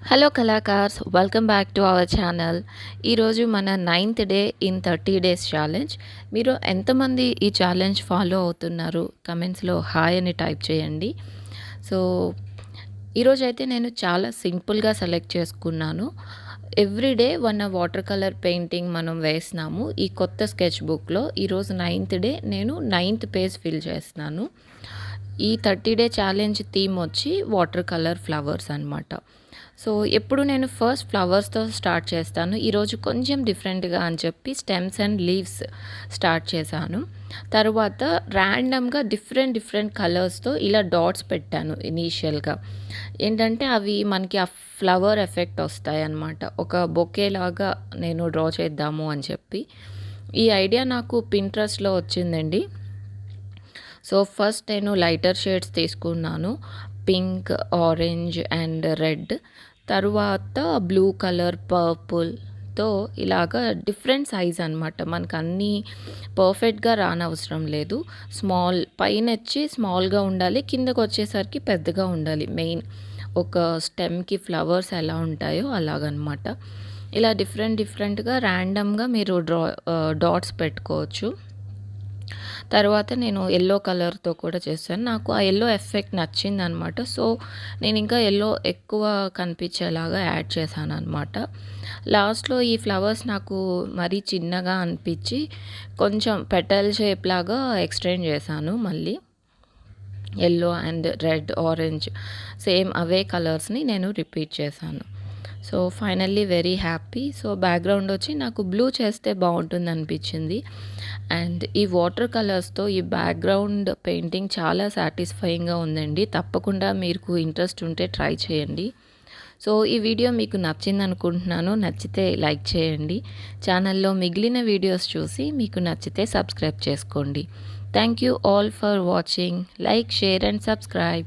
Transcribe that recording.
Hello కళాకార్స్, welcome back to our channel. ఈరోజు మన 9th day in 30 days challenge. మీరు ఎంతమంది ఈ ఛాలెంజ్ ఫాలో అవుతున్నారు? కమెంట్స్లో హాయ్ అని టైప్ చేయండి. సో ఈరోజైతే నేను చాలా సింపుల్గా సెలెక్ట్ చేసుకున్నాను. ఎవ్రీడే వాటర్ కలర్ పెయింటింగ్ మనం వేసినాము ఈ కొత్త స్కెచ్ బుక్లో. ఈరోజు 9th డే, నేను 9th పేజ్ ఫిల్ చేస్తున్నాను. ఈ 30 డే ఛాలెంజ్ థీమ్ వచ్చి వాటర్ కలర్ ఫ్లవర్స్ అనమాట. సో ఎప్పుడు నేను ఫస్ట్ ఫ్లవర్స్తో స్టార్ట్ చేస్తాను. ఈరోజు కొంచెం డిఫరెంట్గా అని చెప్పి స్టెమ్స్ అండ్ లీవ్స్ స్టార్ట్ చేశాను. తర్వాత ర్యాండమ్గా డిఫరెంట్ కలర్స్తో ఇలా డాట్స్ పెట్టాను. ఇనీషియల్గా ఏంటంటే అవి మనకి ఆ ఫ్లవర్ ఎఫెక్ట్ వస్తాయి అన్నమాట. ఒక బొకే లాగా నేను డ్రా చేద్దాము అని చెప్పి ఈ ఐడియా నాకు పింట్రెస్ట్లో వచ్చిందండి. సో ఫస్ట్ నేను లైటర్ షేడ్స్ తీసుకున్నాను, పింక్, ఆరెంజ్ అండ్ రెడ్. తరువాత బ్లూ కలర్, పర్పుల్తో ఇలాగా డిఫరెంట్ సైజ్ అనమాట. మనకు అన్నీ పర్ఫెక్ట్గా రానవసరం లేదు. స్మాల్ పైన వచ్చి స్మాల్గా ఉండాలి, కిందకు వచ్చేసరికి పెద్దగా ఉండాలి. మెయిన్ ఒక స్టెమ్కి ఫ్లవర్స్ ఎలా ఉంటాయో అలాగనమాట. ఇలా డిఫరెంట్గా ర్యాండమ్గా మీరు డాట్స్ పెట్టుకోవచ్చు. తర్వాత నేను యెల్లో కలర్తో కూడా చేశాను. నాకు ఆ యెల్లో ఎఫెక్ట్ నచ్చిందనమాట. సో నేను ఇంకా యెల్లో ఎక్కువ కనిపించేలాగా యాడ్ చేశాను అనమాట. లాస్ట్లో ఈ ఫ్లవర్స్ నాకు మరీ చిన్నగా అనిపించి కొంచెం పెటల్ షేప్ లాగా ఎక్స్టెండ్ చేశాను. మళ్ళీ yellow and red, orange same అవే కలర్స్ని నేను రిపీట్ చేశాను. So finally very happy. So background వచ్చి నాకు బ్లూ చేస్తే బాగుంటుంది అనిపించింది. అండ్ ఈ వాటర్ కలర్స్తో ఈ బ్యాక్గ్రౌండ్ పెయింటింగ్ చాలా సాటిస్ఫైయింగ్గా ఉందండి. తప్పకుండా మీకు ఇంట్రెస్ట్ ఉంటే ట్రై చేయండి. సో ఈ వీడియో మీకు నచ్చింది అనుకుంటున్నాను. నచ్చితే లైక్ చేయండి. ఛానల్లో మిగిలిన వీడియోస్ చూసి మీకు నచ్చితే సబ్స్క్రైబ్ చేసుకోండి. Thank you all for watching. Like, share and subscribe.